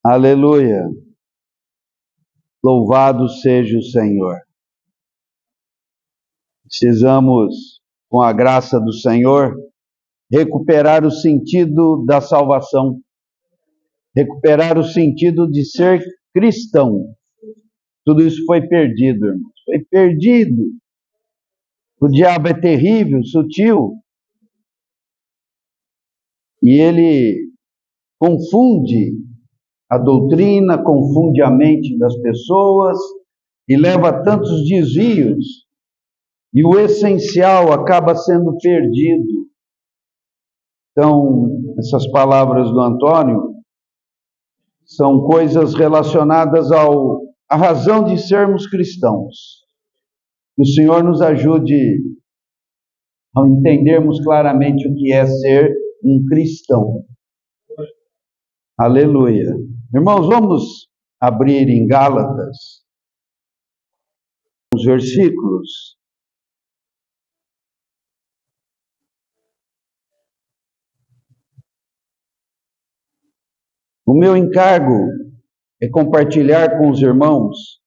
Aleluia. Louvado seja o Senhor. Precisamos, com a graça do Senhor, recuperar o sentido da salvação, recuperar o sentido de ser cristão. Tudo isso foi perdido, irmãos. Foi perdido. O diabo é terrível, sutil. E ele confunde a doutrina, confunde a mente das pessoas e leva a tantos desvios. E o essencial acaba sendo perdido. Então, essas palavras do Antônio são coisas relacionadas à razão de sermos cristãos. Que o Senhor nos ajude a entendermos claramente o que é ser um cristão. Aleluia. Irmãos, vamos abrir em Gálatas os versículos. O meu encargo é compartilhar com os irmãos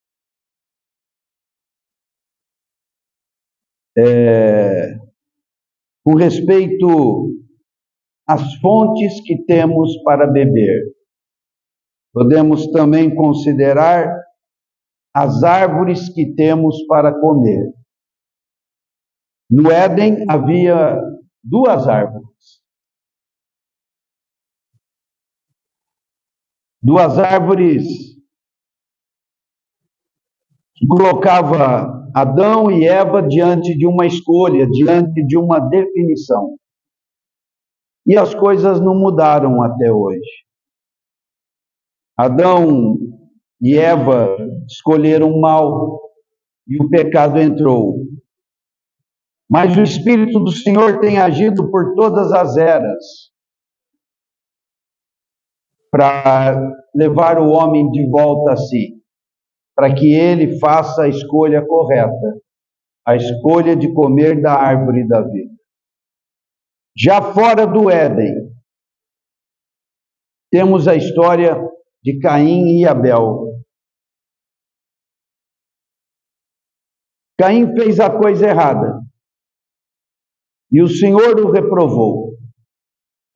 com respeito às fontes que temos para beber. Podemos também considerar as árvores que temos para comer. No Éden havia duas árvores. Duas árvores que colocava Adão e Eva diante de uma escolha, diante de uma definição. E as coisas não mudaram até hoje. Adão e Eva escolheram o mal e o pecado entrou. Mas o Espírito do Senhor tem agido por todas as eras para levar o homem de volta a si, para que ele faça a escolha correta, a escolha de comer da árvore da vida. Já fora do Éden, temos a história de Caim e Abel. Caim fez a coisa errada e o Senhor o reprovou.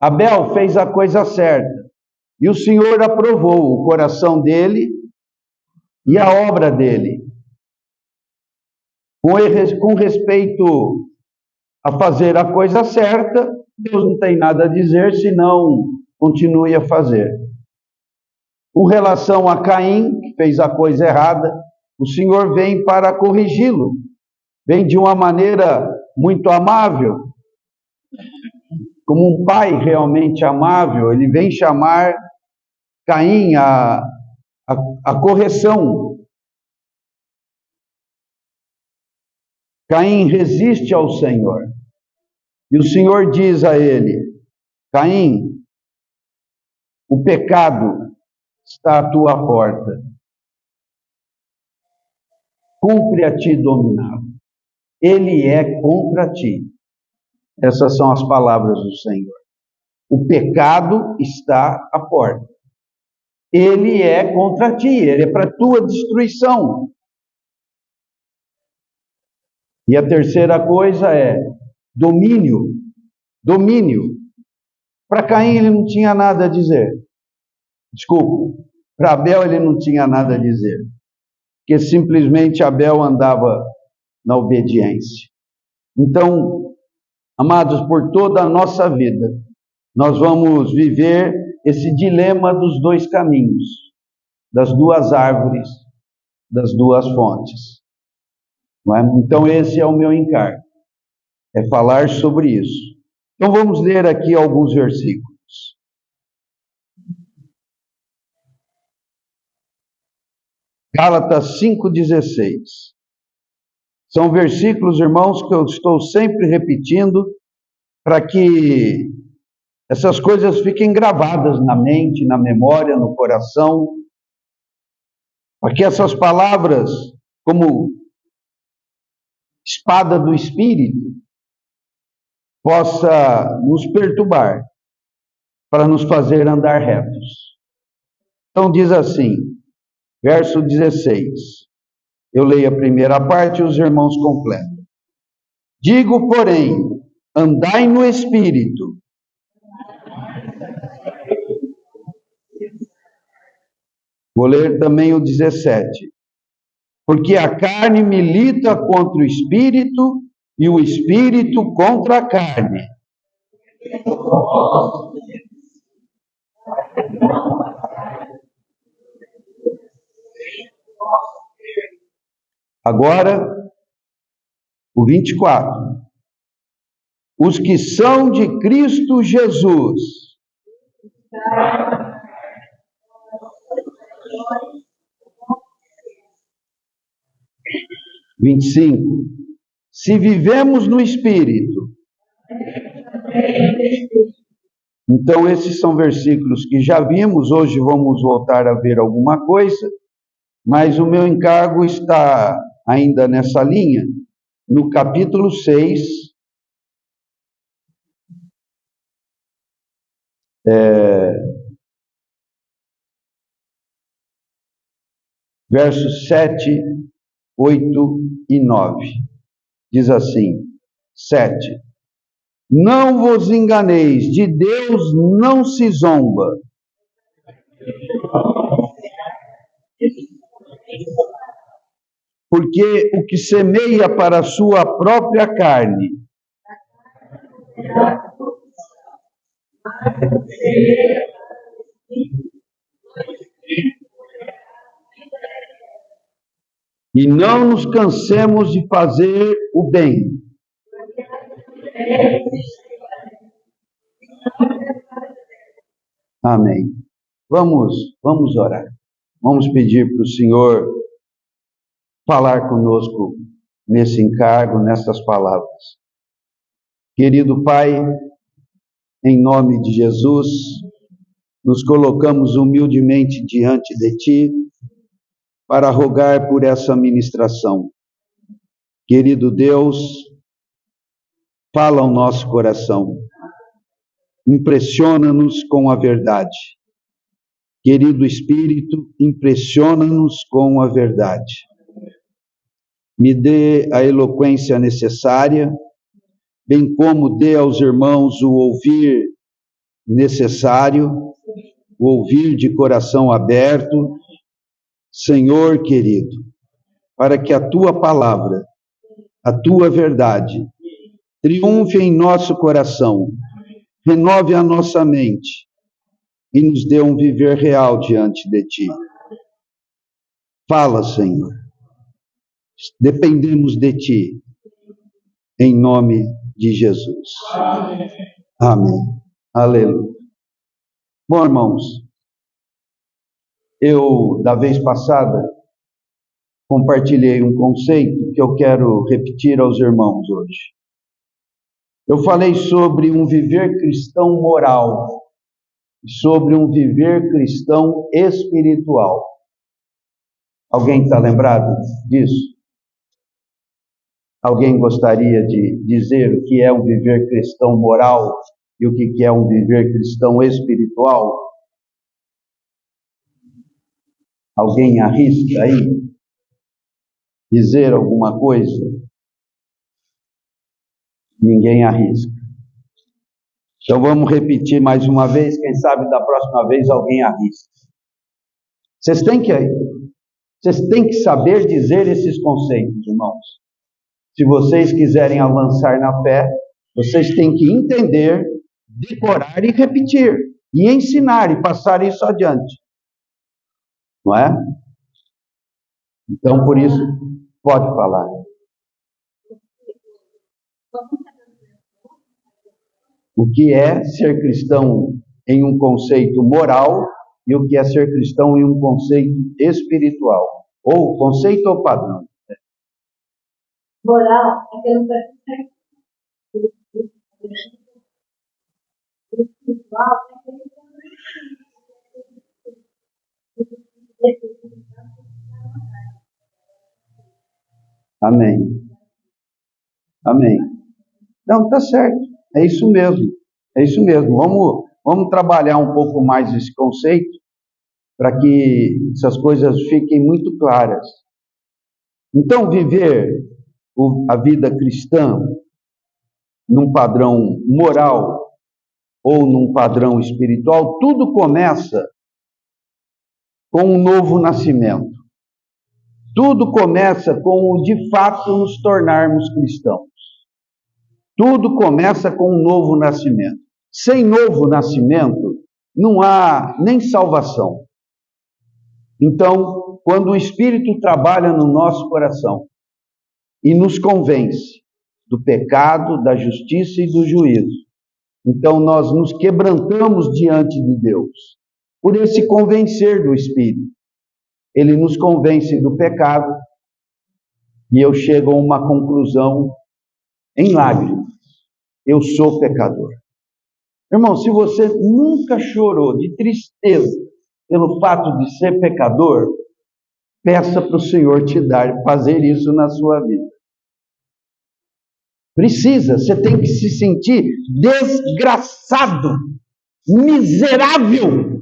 Abel fez a coisa certa e o Senhor aprovou o coração dele e a obra dele. Com respeito a fazer a coisa certa, Deus não tem nada a dizer, senão continue a fazer. Com relação a Caim, que fez a coisa errada, o Senhor vem para corrigi-lo. Vem de uma maneira muito amável, como um pai realmente amável. Ele vem chamar Caim a correção. Caim resiste ao Senhor. E o Senhor diz a ele: Caim, o pecado está à tua porta. Cumpre a ti dominá-lo. Ele é contra ti. Essas são as palavras do Senhor. O pecado está à porta. Ele é contra ti, ele é para tua destruição. E a terceira coisa é domínio. Domínio. Para Caim ele não tinha nada a dizer. Desculpa, para Abel ele não tinha nada a dizer. Porque simplesmente Abel andava na obediência. Então, amados, por toda a nossa vida, nós vamos viver esse dilema dos dois caminhos, das duas árvores, das duas fontes. Não é? Então, esse é o meu encargo, é falar sobre isso. Então, vamos ler aqui alguns versículos. Gálatas 5,16. São versículos, irmãos, que eu estou sempre repetindo para que essas coisas fiquem gravadas na mente, na memória, no coração, para que essas palavras, como espada do Espírito, possa nos perturbar, para nos fazer andar retos. Então diz assim, verso 16. Eu leio a primeira parte e os irmãos completam. Digo, porém, andai no Espírito. Vou ler também o 17. Porque a carne milita contra o Espírito e o Espírito contra a carne. Agora, o 24. Os que são de Cristo Jesus. 25. Se vivemos no Espírito. Então, esses são versículos que já vimos. Hoje vamos voltar a ver alguma coisa. Mas o meu encargo está ainda nessa linha. No capítulo 6. Versos 7, 8 e 9. Diz assim, 7. Não vos enganeis, de Deus não se zomba. Porque o que semeia para a sua própria carne, e não nos cansemos de fazer o bem. Amém. Vamos orar. Vamos pedir para o Senhor falar conosco nesse encargo, nessas palavras. Querido Pai, em nome de Jesus, nos colocamos humildemente diante de Ti para rogar por essa ministração. Querido Deus, fala ao nosso coração. Impressiona-nos com a verdade. Querido Espírito, impressiona-nos com a verdade. Me dê a eloquência necessária, bem como dê aos irmãos o ouvir necessário, o ouvir de coração aberto, Senhor querido, para que a Tua palavra, a Tua verdade, triunfe em nosso coração, renove a nossa mente e nos dê um viver real diante de Ti. Fala, Senhor. Dependemos de Ti, em nome de Jesus. Amém. Aleluia. Bom, irmãos, eu, da vez passada, compartilhei um conceito que eu quero repetir aos irmãos hoje. Eu falei sobre um viver cristão moral, sobre um viver cristão espiritual. Alguém está lembrado disso? Alguém gostaria de dizer o que é um viver cristão moral e o que é um viver cristão espiritual? Alguém arrisca aí dizer alguma coisa? Ninguém arrisca. Então vamos repetir mais uma vez, quem sabe da próxima vez alguém arrisca. Vocês têm que saber dizer esses conceitos, irmãos. Se vocês quiserem avançar na fé, vocês têm que entender, decorar e repetir, e ensinar e passar isso adiante. Não é? Então, por isso, pode falar. O que é ser cristão em um conceito moral e o que é ser cristão em um conceito espiritual, ou conceito ou padrão. Moral é aquilo que espiritual é aquilo que Amém. Amém. Não, está certo. É isso mesmo. É isso mesmo. Vamos trabalhar um pouco mais esse conceito para que essas coisas fiquem muito claras. Então, viver a vida cristã num padrão moral ou num padrão espiritual, tudo começa com um novo nascimento. Tudo começa com o de fato nos tornarmos cristãos. Tudo começa com um novo nascimento. Sem novo nascimento, não há nem salvação. Então, quando o Espírito trabalha no nosso coração e nos convence do pecado, da justiça e do juízo, então nós nos quebrantamos diante de Deus. Por esse convencer do Espírito, ele nos convence do pecado e eu chego a uma conclusão em lágrimas. Eu sou pecador. Irmão, se você nunca chorou de tristeza pelo fato de ser pecador, peça para o Senhor te dar, fazer isso na sua vida. Precisa, você tem que se sentir desgraçado, miserável,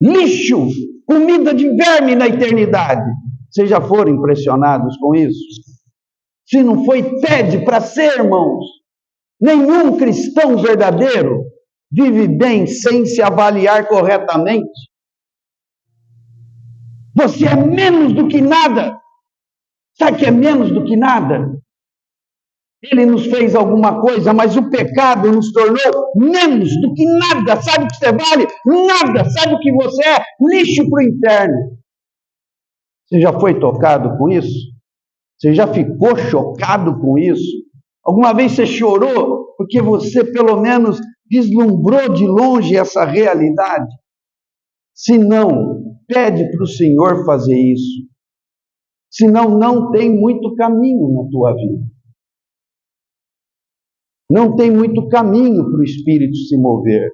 lixo, comida de verme na eternidade. Vocês já foram impressionados com isso? Se não foi, pede para ser, irmãos. Nenhum cristão verdadeiro vive bem sem se avaliar corretamente. Você é menos do que nada. Sabe que é menos do que nada? Ele nos fez alguma coisa, mas o pecado nos tornou menos do que nada. Sabe o que você vale? Nada. Sabe o que você é? Lixo para o inferno. Você já foi tocado com isso? Você já ficou chocado com isso? Alguma vez você chorou porque você pelo menos vislumbrou de longe essa realidade? Se não, pede para o Senhor fazer isso. Senão não tem muito caminho na tua vida. Não tem muito caminho para o Espírito se mover.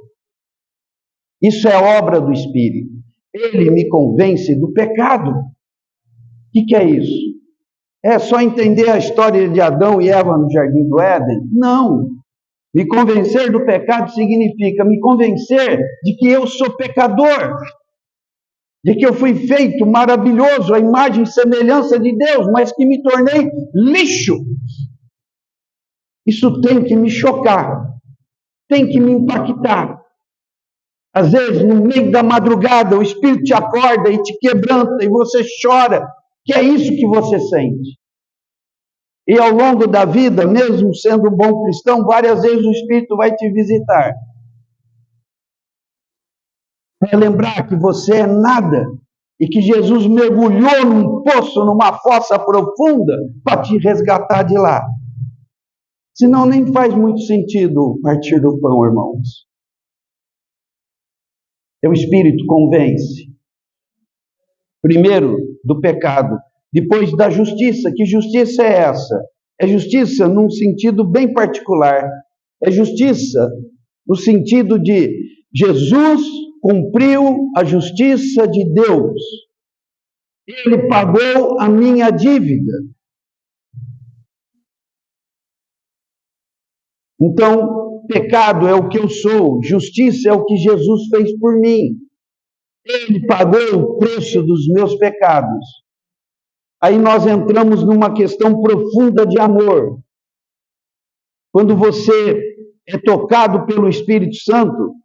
Isso é obra do Espírito. Ele me convence do pecado. O que é isso? É só entender a história de Adão e Eva no Jardim do Éden? Não. Me convencer do pecado significa me convencer de que eu sou pecador, de que eu fui feito maravilhoso, à imagem e semelhança de Deus, mas que me tornei lixo. Isso tem que me chocar, tem que me impactar. Às vezes, no meio da madrugada, o Espírito te acorda e te quebranta e você chora, que é isso que você sente. E ao longo da vida, mesmo sendo um bom cristão, várias vezes o Espírito vai te visitar. Para lembrar que você é nada e que Jesus mergulhou num poço, numa fossa profunda, para te resgatar de lá. Senão nem faz muito sentido partir do pão, irmãos. O Espírito convence. Primeiro, do pecado. Depois da justiça. Que justiça é essa? É justiça num sentido bem particular. É justiça no sentido de Jesus cumpriu a justiça de Deus. Ele pagou a minha dívida. Então, pecado é o que eu sou, justiça é o que Jesus fez por mim. Ele pagou o preço dos meus pecados. Aí nós entramos numa questão profunda de amor. Quando você é tocado pelo Espírito Santo,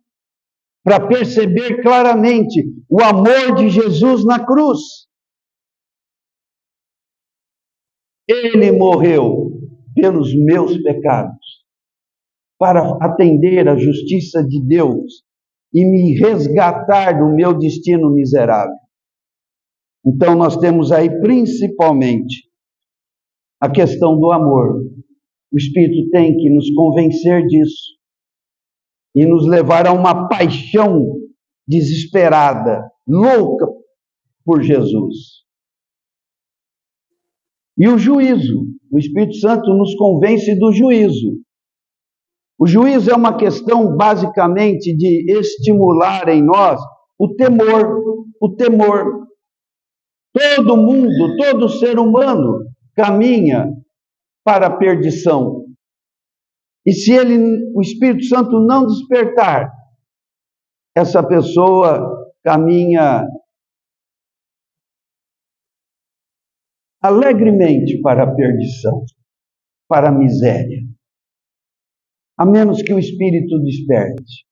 para perceber claramente o amor de Jesus na cruz. Ele morreu pelos meus pecados, para atender à justiça de Deus e me resgatar do meu destino miserável. Então nós temos aí principalmente a questão do amor. O Espírito tem que nos convencer disso e nos levar a uma paixão desesperada, louca por Jesus. E o juízo. O Espírito Santo nos convence do juízo. O juízo é uma questão basicamente de estimular em nós o temor. O temor. Todo mundo, todo ser humano caminha para a perdição. E se o Espírito Santo não despertar, essa pessoa caminha alegremente para a perdição, para a miséria, a menos que o Espírito desperte.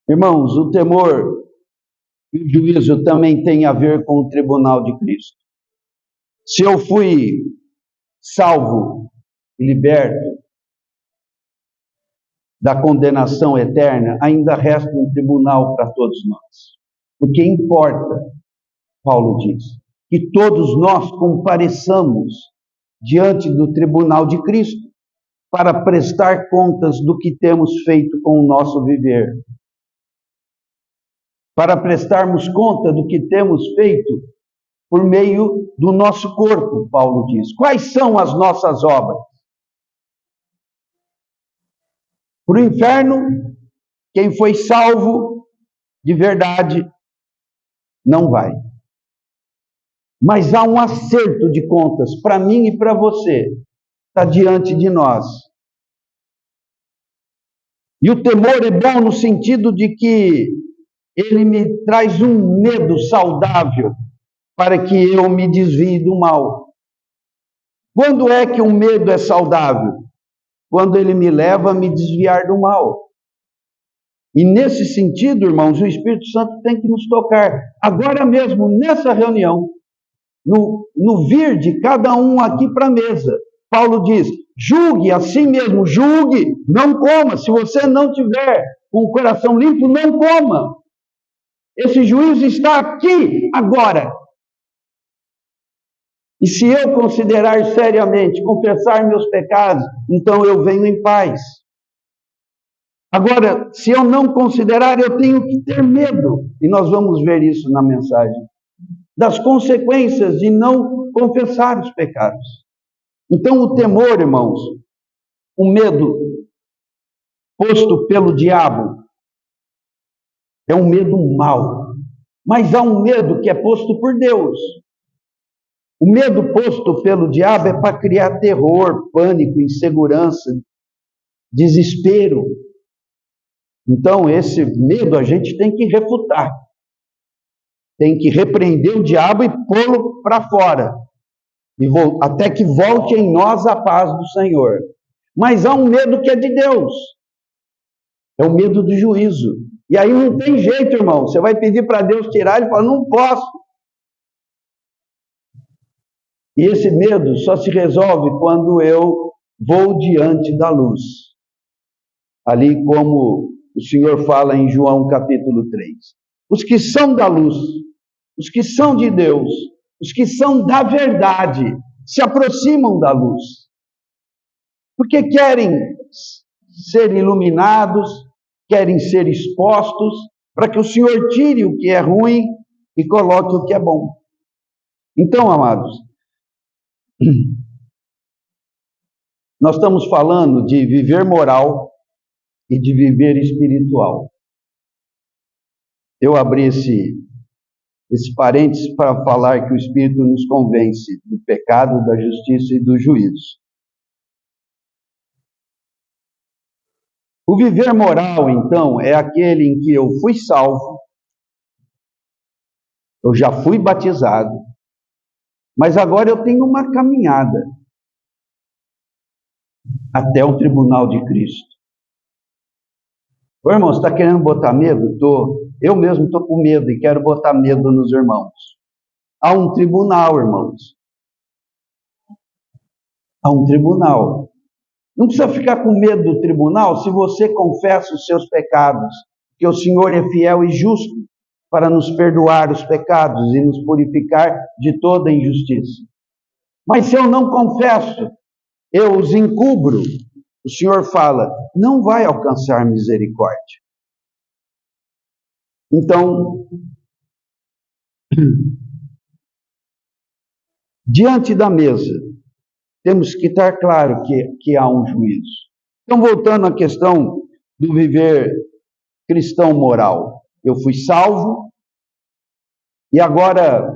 Irmãos, o temor e o juízo também tem a ver com o tribunal de Cristo. Se eu fui salvo e liberto da condenação eterna, ainda resta um tribunal para todos nós. O que importa, Paulo diz, que todos nós compareçamos diante do tribunal de Cristo para prestar contas do que temos feito com o nosso viver. Para prestarmos conta do que temos feito por meio do nosso corpo, Paulo diz. Quais são as nossas obras? Para o inferno, quem foi salvo de verdade não vai. Mas há um acerto de contas para mim e para você, está diante de nós. E o temor é bom no sentido de que ele me traz um medo saudável para que eu me desvie do mal. Quando é que um medo é saudável? Quando ele me leva a me desviar do mal. E nesse sentido, irmãos, o Espírito Santo tem que nos tocar. Agora mesmo, nessa reunião, no vir de cada um aqui para a mesa, Paulo diz, julgue a si mesmo, julgue, não coma. Se você não tiver com o coração limpo, não coma. Esse juízo está aqui, agora. E se eu considerar seriamente, confessar meus pecados, então eu venho em paz. Agora, se eu não considerar, eu tenho que ter medo. E nós vamos ver isso na mensagem. Das consequências de não confessar os pecados. Então o temor, irmãos, o medo posto pelo diabo, é um medo mau. Mas há um medo que é posto por Deus. O medo posto pelo diabo é para criar terror, pânico, insegurança, desespero. Então, esse medo a gente tem que refutar. Tem que repreender o diabo e pô-lo para fora. Até que volte em nós a paz do Senhor. Mas há um medo que é de Deus. É o medo do juízo. E aí não tem jeito, irmão. Você vai pedir para Deus tirar, ele fala, não posso. E esse medo só se resolve quando eu vou diante da luz. Ali como o Senhor fala em João capítulo 3. Os que são da luz, os que são de Deus, os que são da verdade, se aproximam da luz. Porque querem ser iluminados, querem ser expostos, para que o Senhor tire o que é ruim e coloque o que é bom. Então, amados, nós estamos falando de viver moral e de viver espiritual. Eu abri esse parênteses para falar que o Espírito nos convence do pecado, da justiça e do juízo. O viver moral, então, é aquele em que eu fui salvo, eu já fui batizado, mas agora eu tenho uma caminhada até o tribunal de Cristo. Ô, irmão, você está querendo botar medo? Estou. Eu mesmo estou com medo e quero botar medo nos irmãos. Há um tribunal, irmãos. Há um tribunal. Não precisa ficar com medo do tribunal se você confessa os seus pecados, que o Senhor é fiel e justo para nos perdoar os pecados e nos purificar de toda injustiça. Mas se eu não confesso, eu os encubro, o Senhor fala, não vai alcançar misericórdia. Então, diante da mesa, temos que estar claro que há um juízo. Então, voltando à questão do viver cristão moral. Eu fui salvo e agora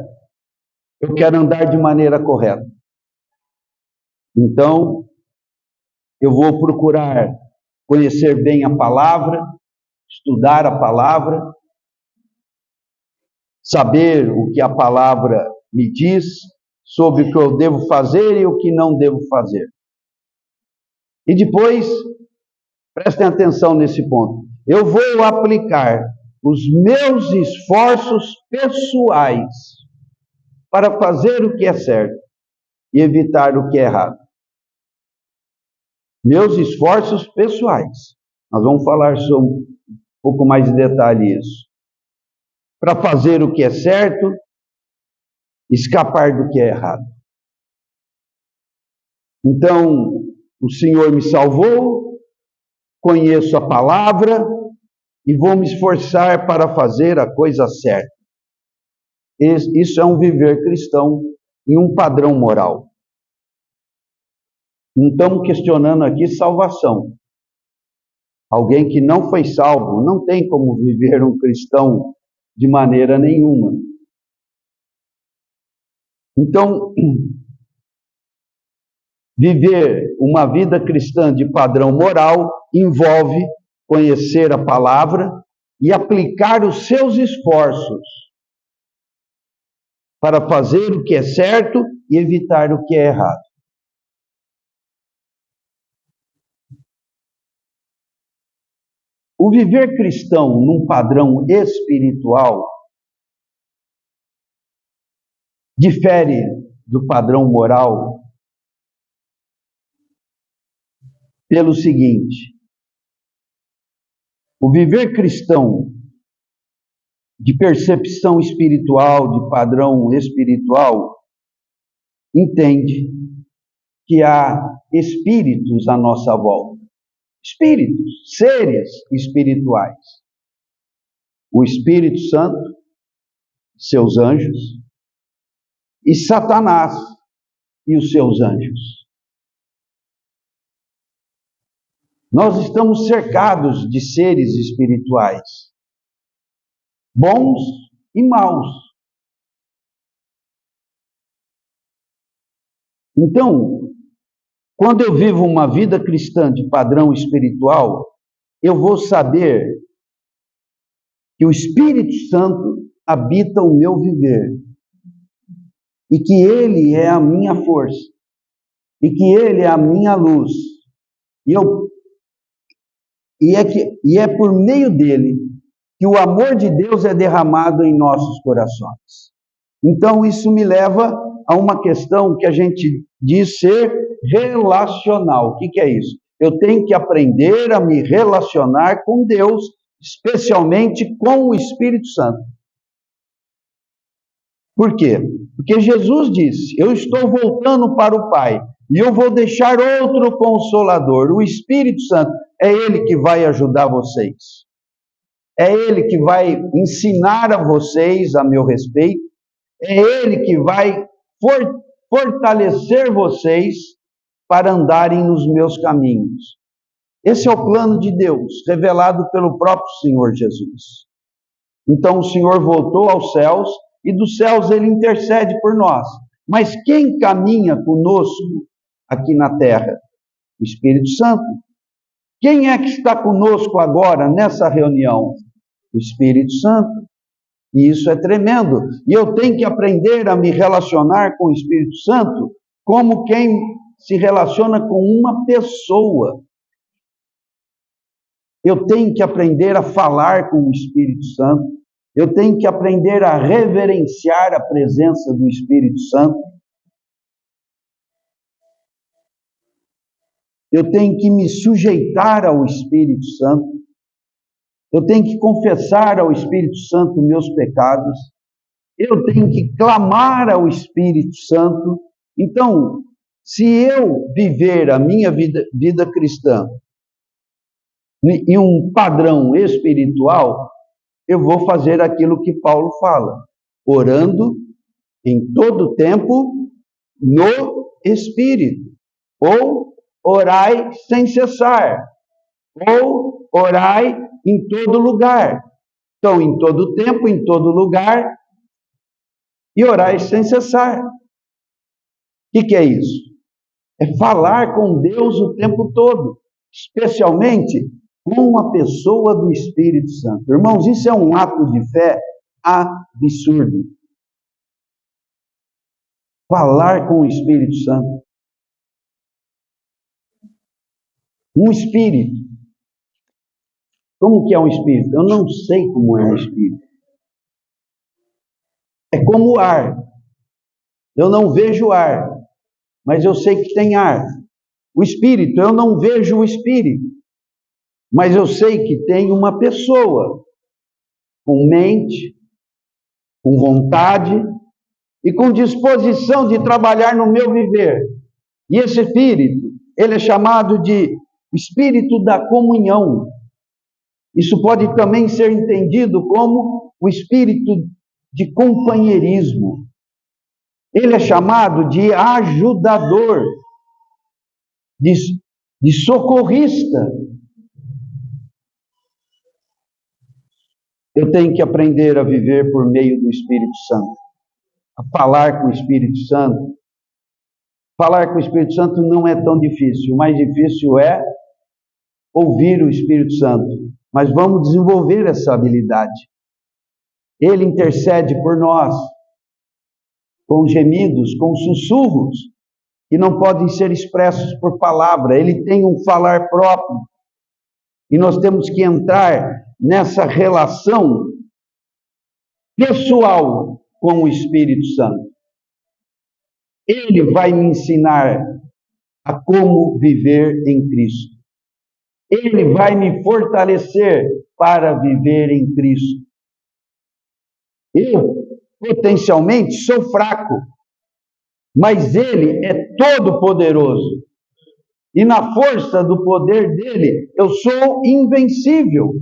eu quero andar de maneira correta. Então, eu vou procurar conhecer bem a palavra, estudar a palavra, saber o que a palavra me diz sobre o que eu devo fazer e o que não devo fazer. E depois, prestem atenção nesse ponto, eu vou aplicar os meus esforços pessoais para fazer o que é certo e evitar o que é errado. Meus esforços pessoais. Nós vamos falar sobre um pouco mais de detalhe isso. Para fazer o que é certo, escapar do que é errado. Então, o Senhor me salvou, conheço a palavra e vou me esforçar para fazer a coisa certa. Isso é um viver cristão em um padrão moral. Não estamos questionando aqui salvação. Alguém que não foi salvo não tem como viver um cristão de maneira nenhuma. Então, viver uma vida cristã de padrão moral envolve conhecer a palavra e aplicar os seus esforços para fazer o que é certo e evitar o que é errado. O viver cristão num padrão espiritual difere do padrão moral pelo seguinte: o viver cristão de percepção espiritual, de padrão espiritual, entende que há espíritos à nossa volta. Espíritos, seres espirituais. O Espírito Santo, seus anjos, e Satanás e os seus anjos. Nós estamos cercados de seres espirituais, bons e maus. Então, quando eu vivo uma vida cristã de padrão espiritual, eu vou saber que o Espírito Santo habita o meu viver e que Ele é a minha força e que Ele é a minha luz e é por meio dele que o amor de Deus é derramado em nossos corações. Então isso me leva a uma questão que a gente diz ser relacional. O que é isso? Eu tenho que aprender a me relacionar com Deus, especialmente com o Espírito Santo. Por quê? Porque Jesus disse: eu estou voltando para o Pai e eu vou deixar outro Consolador, o Espírito Santo. É Ele que vai ajudar vocês. É Ele que vai ensinar a vocês a meu respeito. É Ele que vai fortalecer vocês para andarem nos meus caminhos. Esse é o plano de Deus, revelado pelo próprio Senhor Jesus. Então o Senhor voltou aos céus e dos céus Ele intercede por nós. Mas quem caminha conosco aqui na terra? O Espírito Santo. Quem é que está conosco agora nessa reunião? O Espírito Santo. E isso é tremendo. E eu tenho que aprender a me relacionar com o Espírito Santo como quem se relaciona com uma pessoa. Eu tenho que aprender a falar com o Espírito Santo. Eu tenho que aprender a reverenciar a presença do Espírito Santo. Eu tenho que me sujeitar ao Espírito Santo. Eu tenho que confessar ao Espírito Santo meus pecados. Eu tenho que clamar ao Espírito Santo. Então, se eu viver a minha vida cristã em um padrão espiritual, eu vou fazer aquilo que Paulo fala, orando em todo tempo no Espírito, ou orai sem cessar, ou orai em todo lugar. Então, em todo tempo, em todo lugar, e orai sem cessar. O que é isso? É falar com Deus o tempo todo, especialmente com a pessoa do Espírito Santo. Irmãos, isso é um ato de fé absurdo. Falar com o Espírito Santo. Um espírito. Como que é um espírito? Eu não sei como é um espírito. É como o ar. Eu não vejo ar, mas eu sei que tem ar. O espírito, eu não vejo o espírito, mas eu sei que tem uma pessoa com mente, com vontade e com disposição de trabalhar no meu viver. E esse espírito, ele é chamado de espírito da comunhão. Isso pode também ser entendido como o espírito de companheirismo. Ele é chamado de ajudador, de socorrista. Eu tenho que aprender a viver por meio do Espírito Santo, a falar com o Espírito Santo. Falar com o Espírito Santo não é tão difícil, o mais difícil é ouvir o Espírito Santo. Mas vamos desenvolver essa habilidade. Ele intercede por nós, com gemidos, com sussurros, que não podem ser expressos por palavra. Ele tem um falar próprio. E nós temos que entrar nessa relação pessoal com o Espírito Santo. Ele vai me ensinar a como viver em Cristo. Ele vai me fortalecer para viver em Cristo. Eu, potencialmente, sou fraco, mas Ele é todo poderoso. E na força do poder dele, eu sou invencível.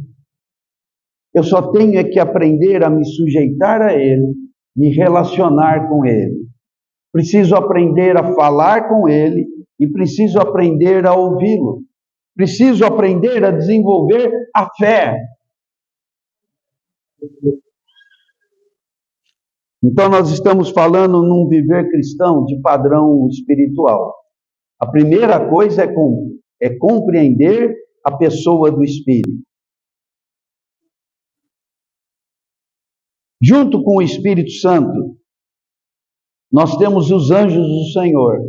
Eu só tenho que aprender a me sujeitar a Ele, me relacionar com Ele. Preciso aprender a falar com Ele e preciso aprender a ouvi-lo. Preciso aprender a desenvolver a fé. Então nós estamos falando num viver cristão de padrão espiritual. A primeira coisa é compreender a pessoa do Espírito. Junto com o Espírito Santo, nós temos os anjos do Senhor.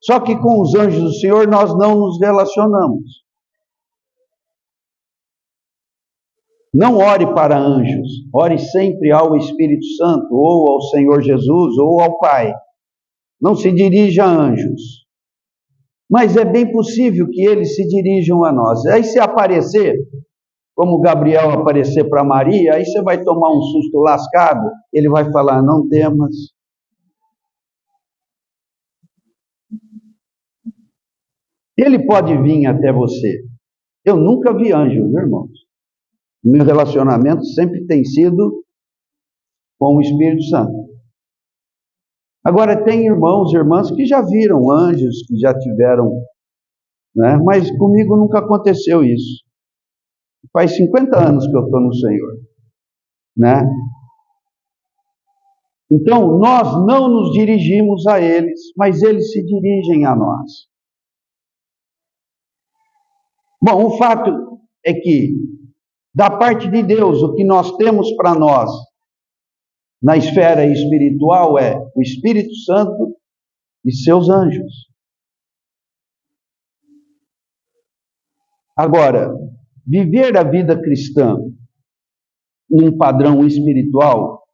Só que com os anjos do Senhor nós não nos relacionamos. Não ore para anjos, ore sempre ao Espírito Santo, ou ao Senhor Jesus, ou ao Pai. Não se dirija a anjos. Mas é bem possível que eles se dirijam a nós. Aí se aparecer, como Gabriel aparecer para Maria, aí você vai tomar um susto lascado, ele vai falar, não temas. Ele pode vir até você. Eu nunca vi anjo, viu, irmãos? O meu relacionamento sempre tem sido com o Espírito Santo. Agora, tem irmãos e irmãs que já viram anjos, que já tiveram, né? Mas comigo nunca aconteceu isso. Faz 50 anos que eu estou no Senhor, né? Então, nós não nos dirigimos a eles, mas eles se dirigem a nós. Bom, o fato é que, da parte de Deus, o que nós temos para nós, na esfera espiritual, é o Espírito Santo e seus anjos. Agora, viver a vida cristã num padrão espiritual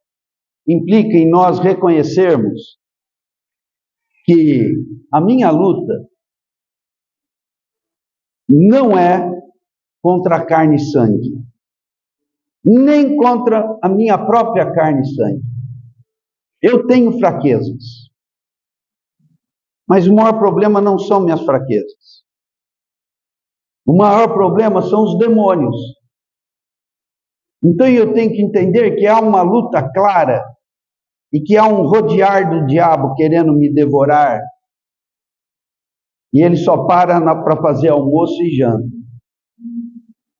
implica em nós reconhecermos que a minha luta não é contra a carne e sangue, nem contra a minha própria carne e sangue. Eu tenho fraquezas, mas o maior problema não são minhas fraquezas. O maior problema são os demônios. Então eu tenho que entender que há uma luta clara e que há um rodear do diabo querendo me devorar. E ele só para para fazer almoço e janta.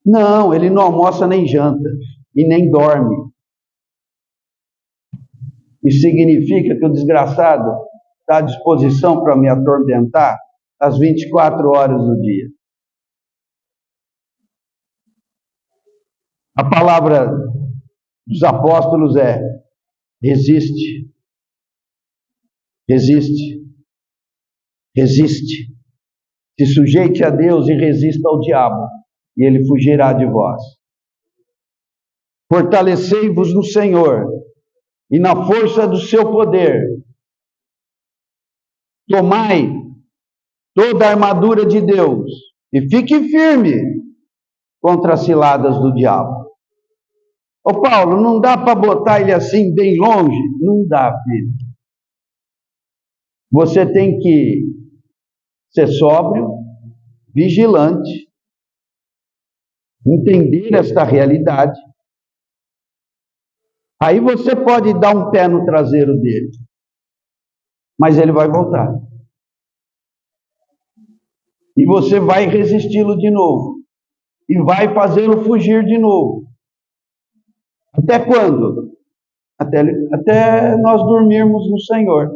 Não, ele não almoça nem janta e nem dorme. Isso significa que o desgraçado está à disposição para me atormentar às 24 horas do dia. A palavra dos apóstolos é: resiste, resiste, resiste. Se sujeite a Deus e resista ao diabo, e ele fugirá de vós. Fortalecei-vos no Senhor e na força do seu poder. Tomai toda a armadura de Deus e fique firme contra as ciladas do diabo. Ô Paulo, não dá para botar ele assim bem longe? Não dá, filho. Você tem que ser sóbrio, vigilante, entender esta realidade. Aí você pode dar um pé no traseiro dele, mas ele vai voltar. E você vai resisti-lo de novo. E vai fazê-lo fugir de novo. Até quando? Até nós dormirmos no Senhor.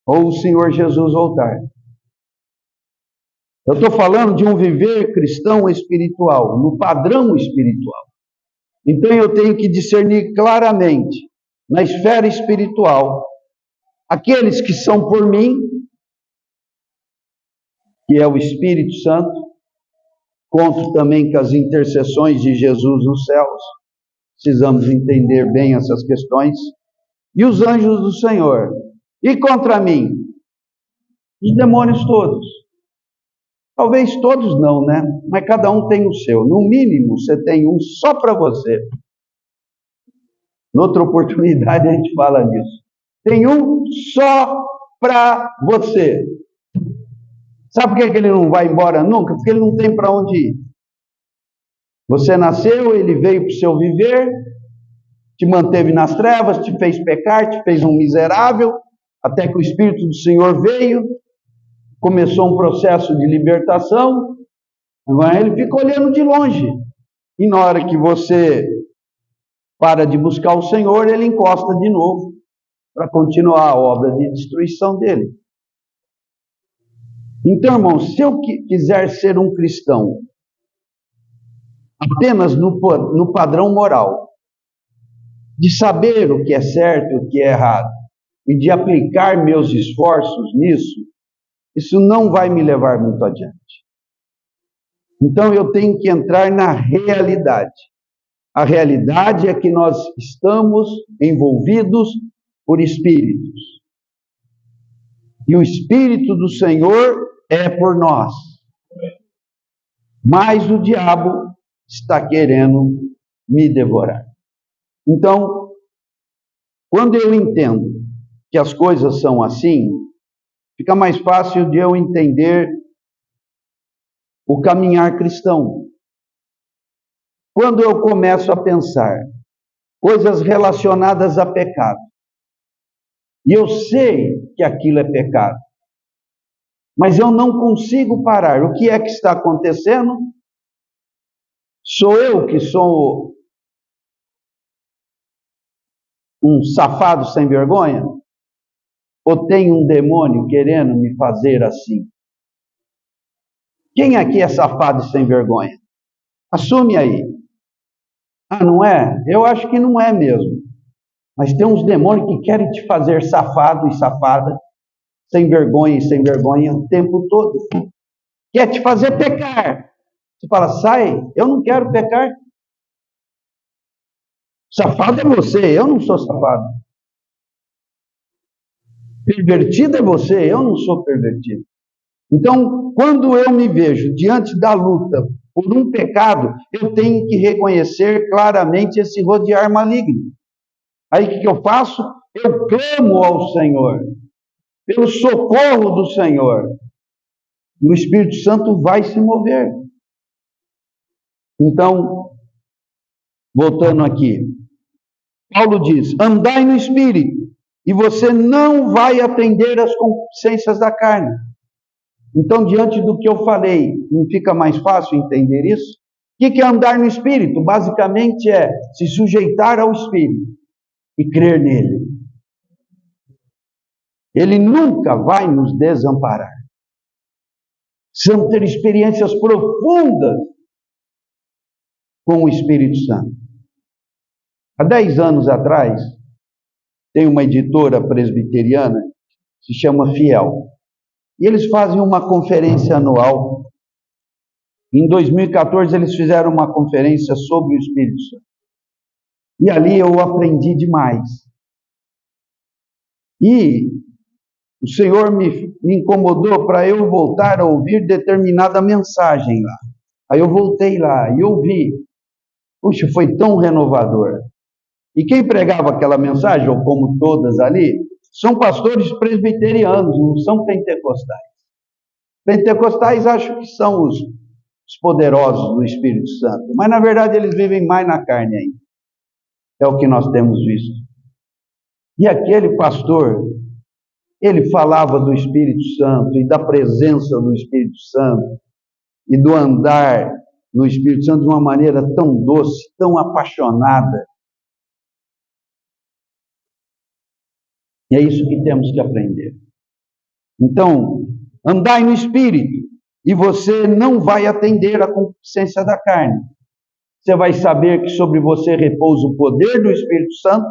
Ou o Senhor Jesus voltar. Eu estou falando de um viver cristão espiritual, no padrão espiritual. Então eu tenho que discernir claramente, na esfera espiritual, aqueles que são por mim, que é o Espírito Santo. Conto também com as intercessões de Jesus nos céus. Precisamos entender bem essas questões. E os anjos do Senhor. E contra mim? Os demônios todos. Talvez todos não, né? Mas cada um tem o seu. No mínimo, você tem um só para você. Noutra oportunidade a gente fala disso. Tem um só para você. Sabe por que ele não vai embora nunca? Porque ele não tem para onde ir. Você nasceu, ele veio para o seu viver, te manteve nas trevas, te fez pecar, te fez um miserável, até que o Espírito do Senhor veio, começou um processo de libertação, agora ele fica olhando de longe. E na hora que você para de buscar o Senhor, ele encosta de novo para continuar a obra de destruição dele. Então, irmãos, se eu quiser ser um cristão apenas no padrão moral, de saber o que é certo e o que é errado, e de aplicar meus esforços nisso, isso não vai me levar muito adiante. Então eu tenho que entrar na realidade. A realidade é que nós estamos envolvidos por espíritos. E o Espírito do Senhor é por nós. Mas o diabo está querendo me devorar. Então, quando eu entendo que as coisas são assim, fica mais fácil de eu entender o caminhar cristão. Quando eu começo a pensar coisas relacionadas a pecado, e eu sei que aquilo é pecado, mas eu não consigo parar. O que é que está acontecendo? Sou eu que sou um safado sem vergonha? Ou tem um demônio querendo me fazer assim? Quem aqui é safado e sem vergonha? Assume aí. Ah, não é? Eu acho que não é mesmo. Mas tem uns demônios que querem te fazer safado e safada, sem vergonha e sem vergonha o tempo todo. Quer te fazer pecar. Você fala, sai, eu não quero pecar. Safado é você, eu não sou safado. Pervertido é você, eu não sou pervertido. Então, quando eu me vejo diante da luta por um pecado, eu tenho que reconhecer claramente esse rodear maligno. Aí o que eu faço? Eu clamo ao Senhor, pelo socorro do Senhor. E o Espírito Santo vai se mover. Então, voltando aqui, Paulo diz, andai no Espírito, e você não vai atender às concupiscências da carne. Então, diante do que eu falei, não fica mais fácil entender isso? O que é andar no Espírito? Basicamente é se sujeitar ao Espírito e crer nele. Ele nunca vai nos desamparar. Precisamos ter experiências profundas com o Espírito Santo. Há 10 anos atrás, tem uma editora presbiteriana, se chama Fiel, e eles fazem uma conferência anual. Em 2014, eles fizeram uma conferência sobre o Espírito Santo. E ali eu aprendi demais. E o Senhor me incomodou para eu voltar a ouvir determinada mensagem lá. Aí eu voltei lá e ouvi. Puxa, foi tão renovador. E quem pregava aquela mensagem, ou como todas ali, são pastores presbiterianos, não são pentecostais. Pentecostais acho que são os poderosos do Espírito Santo, mas na verdade eles vivem mais na carne ainda. É o que nós temos visto. E aquele pastor, ele falava do Espírito Santo e da presença do Espírito Santo e do andar no Espírito Santo de uma maneira tão doce, tão apaixonada. E é isso que temos que aprender. Então, andai no Espírito e você não vai atender à concupiscência da carne. Você vai saber que sobre você repousa o poder do Espírito Santo,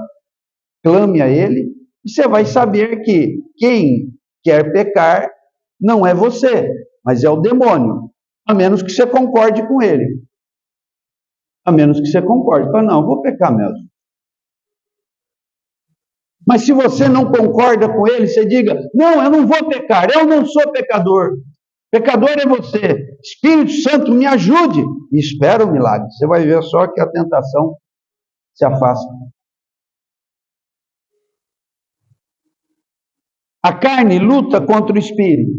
clame a Ele, e você vai saber que quem quer pecar não é você, mas é o demônio, a menos que você concorde com ele. A menos que você concorde. Fala, não, eu vou pecar mesmo. Mas se você não concorda com ele, você diga, não, eu não vou pecar, eu não sou pecador. Pecador é você. Espírito Santo, me ajude. E espera o milagre. Você vai ver só que a tentação se afasta. A carne luta contra o espírito.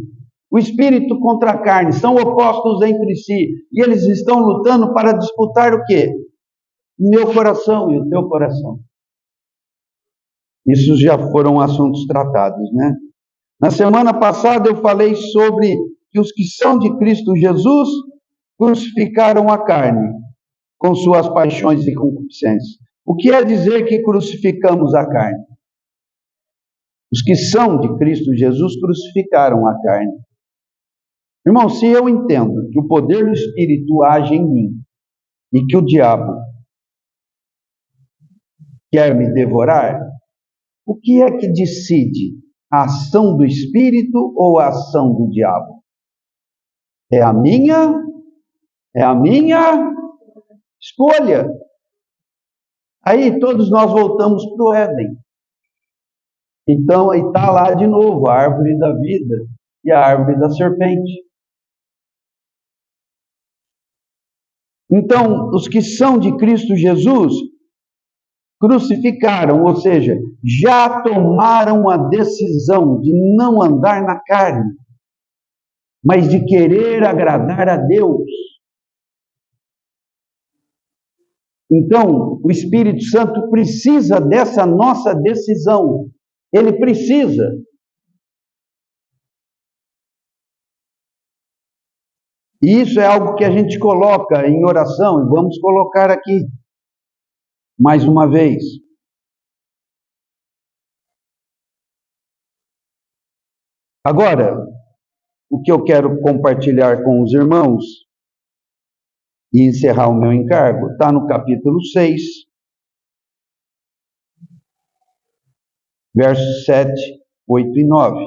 O espírito contra a carne são opostos entre si. E eles estão lutando para disputar o quê? O meu coração e o teu coração. Isso já foram assuntos tratados, né? Na semana passada eu falei sobre que os que são de Cristo Jesus crucificaram a carne com suas paixões e concupiscências. O que é dizer que crucificamos a carne? Os que são de Cristo Jesus crucificaram a carne. Irmão, se eu entendo que o poder do Espírito age em mim e que o diabo quer me devorar, o que é que decide? A ação do Espírito ou a ação do diabo? É a minha escolha. Aí todos nós voltamos para o Éden. Então aí está lá de novo a árvore da vida e a árvore da serpente. Então, os que são de Cristo Jesus crucificaram, ou seja, já tomaram a decisão de não andar na carne, mas de querer agradar a Deus. Então, o Espírito Santo precisa dessa nossa decisão. Ele precisa. E isso é algo que a gente coloca em oração, e vamos colocar aqui, mais uma vez. Agora, o que eu quero compartilhar com os irmãos e encerrar o meu encargo está no capítulo 6, versos 7, 8 e 9.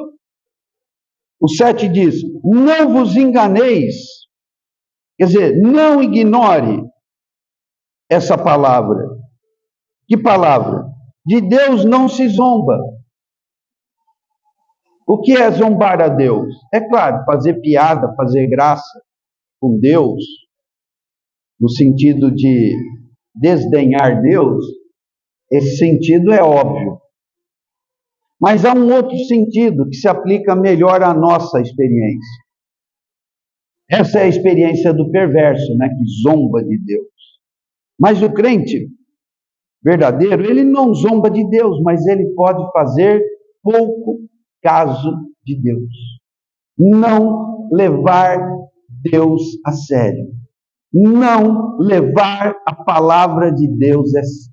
O 7 diz, não vos enganeis, quer dizer, não ignore essa palavra. Que palavra? De Deus não se zomba. O que é zombar a Deus? É claro, fazer piada, fazer graça com Deus, no sentido de desdenhar Deus, esse sentido é óbvio. Mas há um outro sentido que se aplica melhor à nossa experiência. Essa é a experiência do perverso, né, que zomba de Deus. Mas o crente verdadeiro, ele não zomba de Deus, mas ele pode fazer pouco caso de Deus. Não levar Deus a sério. Não levar a palavra de Deus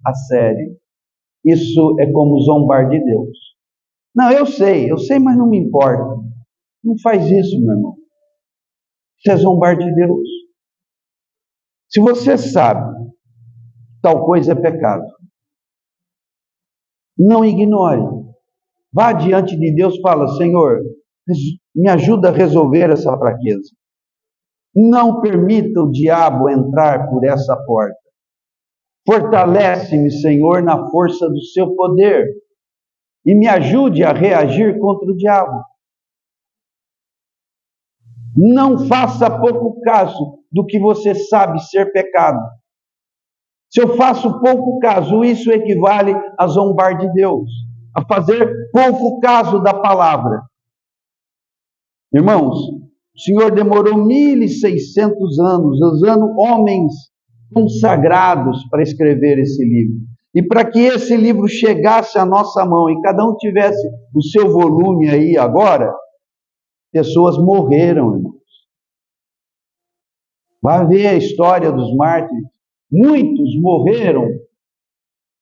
a sério. Isso é como zombar de Deus. Não, eu sei, mas não me importa. Não faz isso, meu irmão. Isso é zombar de Deus. Se você sabe tal coisa é pecado. Não ignore. Vá diante de Deus e fala: Senhor, me ajuda a resolver essa fraqueza. Não permita o diabo entrar por essa porta. Fortalece-me, Senhor, na força do seu poder e me ajude a reagir contra o diabo. Não faça pouco caso do que você sabe ser pecado. Se eu faço pouco caso, isso equivale a zombar de Deus, a fazer pouco caso da palavra. Irmãos, o Senhor demorou 1.600 anos usando homens consagrados para escrever esse livro. E para que esse livro chegasse à nossa mão e cada um tivesse o seu volume aí agora, pessoas morreram, irmãos. Vai ver a história dos mártires. Muitos morreram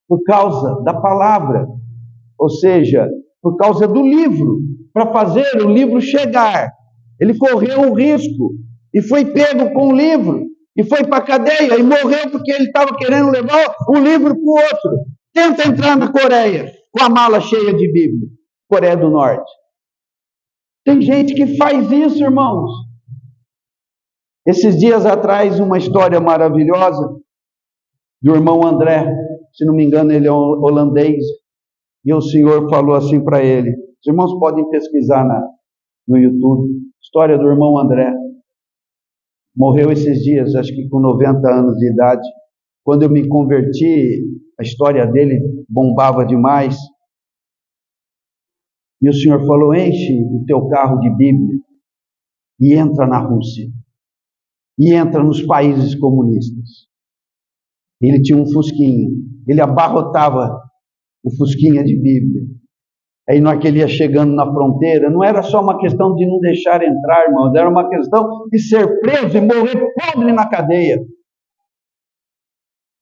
por causa da palavra, ou seja, por causa do livro, para fazer o livro chegar. Ele correu um risco e foi pego com o livro e foi para a cadeia e morreu porque ele estava querendo levar o livro para o outro. Tenta entrar na Coreia com a mala cheia de Bíblia, Coreia do Norte. Tem gente que faz isso, irmãos. Esses dias atrás, uma história maravilhosa do irmão André, se não me engano ele é holandês, e o Senhor falou assim para ele. Os irmãos podem pesquisar no YouTube, história do irmão André. Morreu esses dias, acho que com 90 anos de idade. Quando eu me converti, a história dele bombava demais. E o Senhor falou: enche o teu carro de Bíblia e entra na Rússia. E entra nos países comunistas. Ele tinha um fusquinha. Ele abarrotava o fusquinha de Bíblia. Aí na hora que ele ia chegando na fronteira, não era só uma questão de não deixar entrar, irmãos, era uma questão de ser preso e morrer podre na cadeia.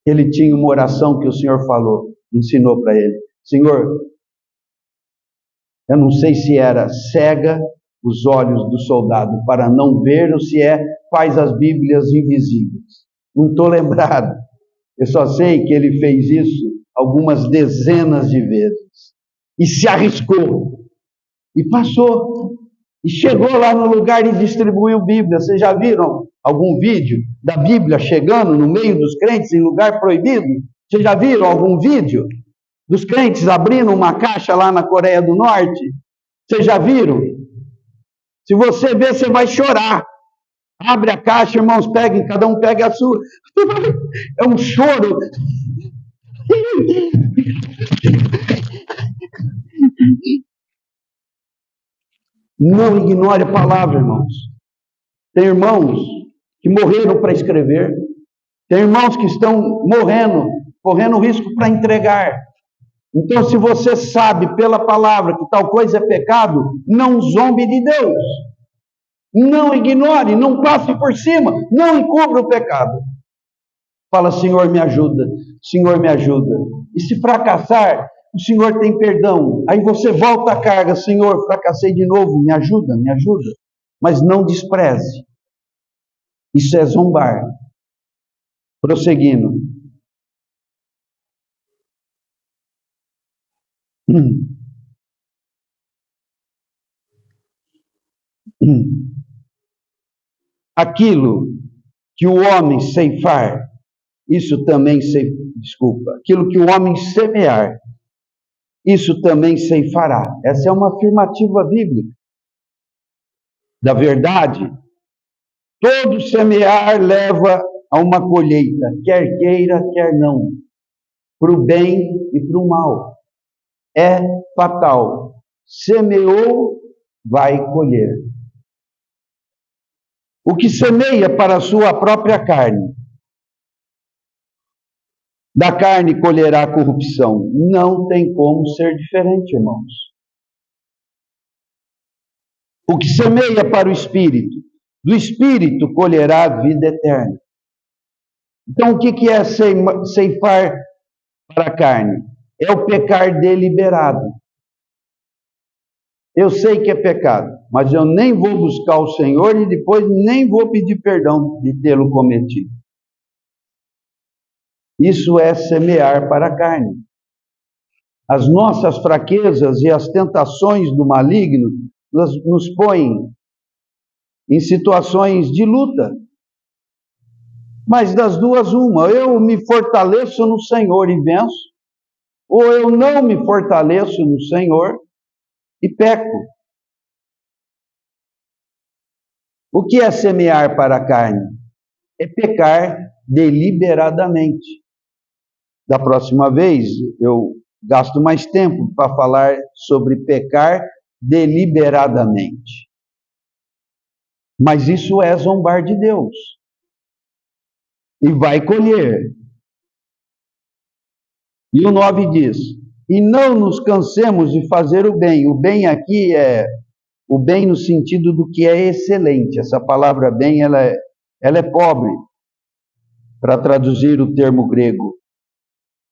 Ele tinha uma oração que o Senhor falou, ensinou para ele. Senhor, eu não sei se era cega os olhos do soldado para não ver ou se faz as Bíblias invisíveis. Não estou lembrado. Eu só sei que ele fez isso algumas dezenas de vezes. E se arriscou. E passou. E chegou lá no lugar e distribuiu Bíblia. Vocês já viram algum vídeo da Bíblia chegando no meio dos crentes em lugar proibido? Vocês já viram algum vídeo dos crentes abrindo uma caixa lá na Coreia do Norte? Vocês já viram? Se você ver, você vai chorar. Abre a caixa, irmãos, peguem, cada um pega a sua. É um choro. Não ignore a palavra, irmãos. Tem irmãos que morreram para escrever. Tem irmãos que estão morrendo, correndo risco para entregar. Então, se você sabe pela palavra que tal coisa é pecado, não zombe de Deus. Não ignore, não passe por cima, não encubra o pecado. Fala: Senhor, me ajuda, Senhor, me ajuda. E se fracassar, o Senhor tem perdão. Aí você volta a carga: Senhor, fracassei de novo, me ajuda, me ajuda. Mas não despreze. Isso é zombar. Prosseguindo. Aquilo que o homem ceifar, isso também aquilo que o homem semear, isso também ceifará. Essa é uma afirmativa bíblica. Da verdade, todo semear leva a uma colheita, quer queira, quer não, para o bem e para o mal. É fatal. Semeou, vai colher. O que semeia para a sua própria carne, da carne colherá corrupção. Não tem como ser diferente, irmãos. O que semeia para o Espírito, do Espírito colherá a vida eterna. Então, o que é ceifar para a carne? É o pecar deliberado. Eu sei que é pecado, mas eu nem vou buscar o Senhor e depois nem vou pedir perdão de tê-lo cometido. Isso é semear para a carne. As nossas fraquezas e as tentações do maligno nos põem em situações de luta. Mas das duas, uma, eu me fortaleço no Senhor e venço, ou eu não me fortaleço no Senhor e peco. O que é semear para a carne? É pecar deliberadamente. Da próxima vez, eu gasto mais tempo para falar sobre pecar deliberadamente. Mas isso é zombar de Deus. E vai colher. E o 9 diz: e não nos cansemos de fazer o bem. O bem aqui é o bem no sentido do que é excelente. Essa palavra bem, ela é pobre, para traduzir o termo grego.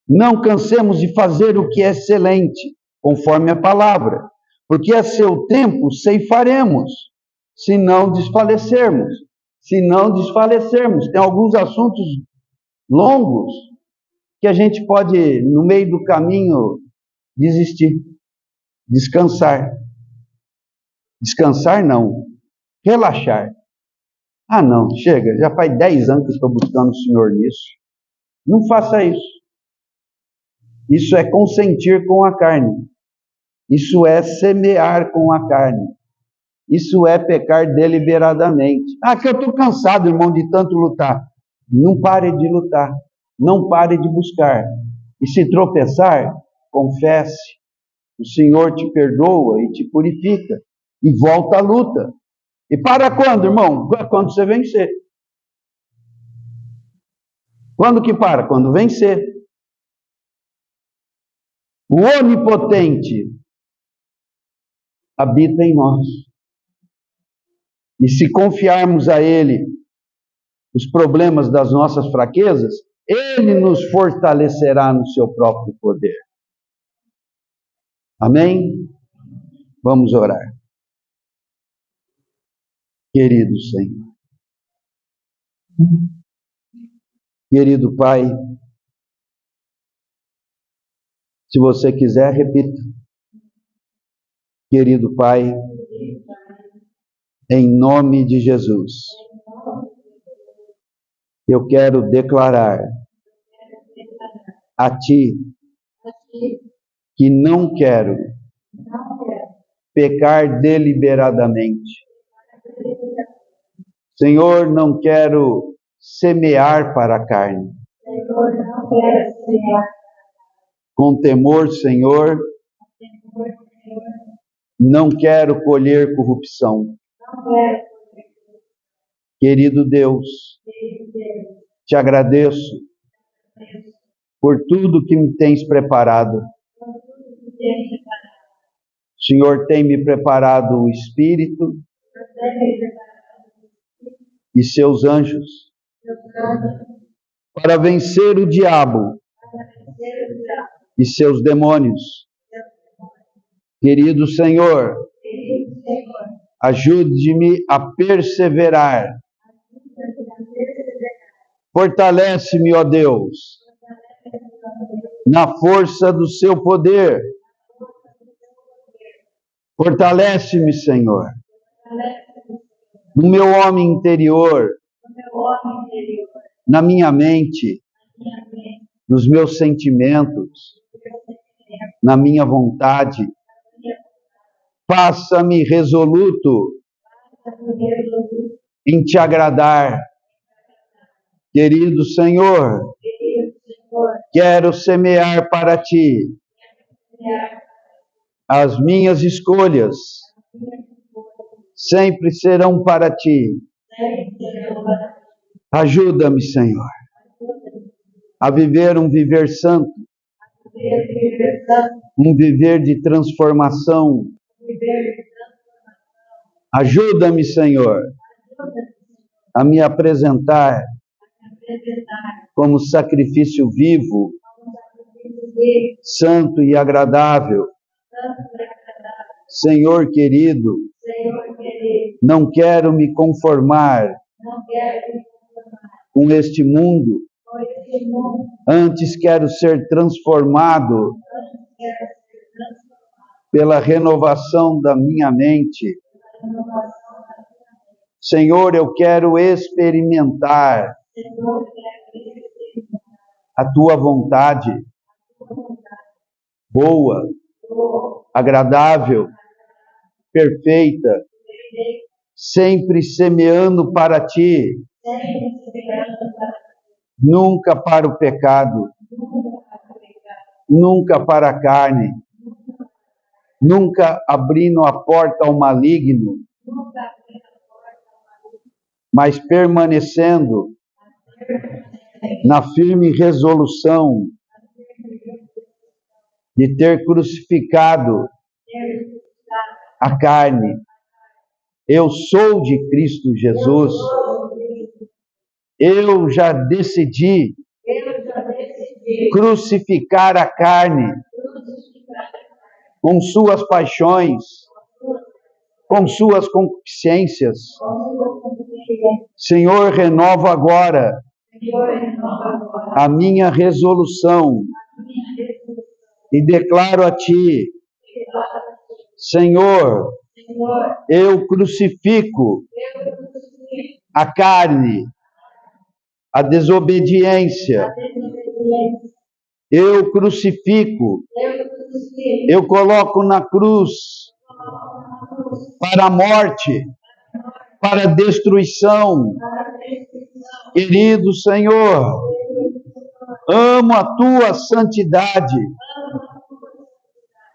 Não cansemos de fazer o que é excelente, conforme a palavra, porque a seu tempo ceifaremos, se não desfalecermos. Se não desfalecermos. Tem alguns assuntos longos que a gente pode, no meio do caminho, desistir, descansar. Descansar não, relaxar. Ah não, chega, já faz 10 anos que estou buscando o Senhor nisso. Não faça isso. Isso é consentir com a carne. Isso é semear com a carne. Isso é pecar deliberadamente. Ah, que eu estou cansado, irmão, de tanto lutar. Não pare de lutar. Não pare de buscar. E se tropeçar, confesse. O Senhor te perdoa e te purifica. E volta à luta. E para quando, irmão? Quando você vencer. Quando que para? Quando vencer. O Onipotente habita em nós. E se confiarmos a Ele os problemas das nossas fraquezas, Ele nos fortalecerá no seu próprio poder. Amém? Vamos orar. Querido Senhor, querido Pai, se você quiser, repita. Querido Pai, em nome de Jesus, eu quero declarar a Ti que não quero pecar deliberadamente. Senhor, não quero semear para a carne. Com temor, Senhor, não quero colher corrupção. Querido Deus, te agradeço por tudo que me tens preparado. O Senhor tem me preparado o Espírito e seus anjos para vencer o diabo e seus demônios. Querido Senhor, ajude-me a perseverar. Fortalece-me, ó Deus, na força do seu poder. Fortalece-me, Senhor, no meu homem interior, na minha mente, nos meus sentimentos, na minha vontade. Faça-me resoluto em te agradar. Querido Senhor, quero semear para ti. As minhas escolhas sempre serão para ti. Ajuda-me, Senhor, a viver um viver santo, um viver de transformação. Ajuda-me, Senhor, a me apresentar como sacrifício vivo, santo e agradável. Senhor querido, não quero me conformar com este mundo, Antes quero ser transformado pela renovação da minha mente. Senhor, eu quero experimentar a tua vontade boa, agradável, perfeita, sempre semeando para ti, nunca para o pecado, nunca para a carne, nunca abrindo a porta ao maligno, mas permanecendo na firme resolução de ter crucificado a carne. Eu sou de Cristo Jesus. Eu já decidi crucificar a carne com suas paixões, com suas concupiscências. Senhor, renova agora a minha resolução e declaro a ti, Senhor, eu crucifico a carne, a desobediência. Eu crucifico, eu coloco na cruz para a morte, para a destruição. Querido Senhor, amo a tua santidade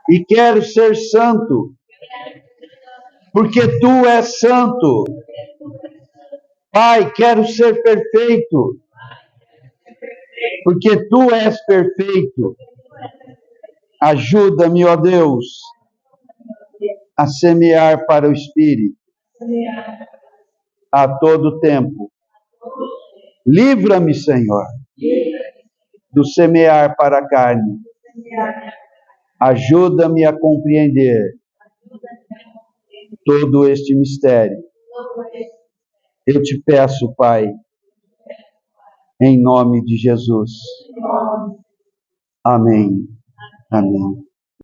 e quero ser santo, porque tu és santo. Pai, quero ser perfeito, porque tu és perfeito. Ajuda-me, ó Deus, a semear para o Espírito a todo tempo. Livra-me, Senhor, do semear para a carne. Ajuda-me a compreender todo este mistério. Eu te peço, Pai, em nome de Jesus. Amém. Amém.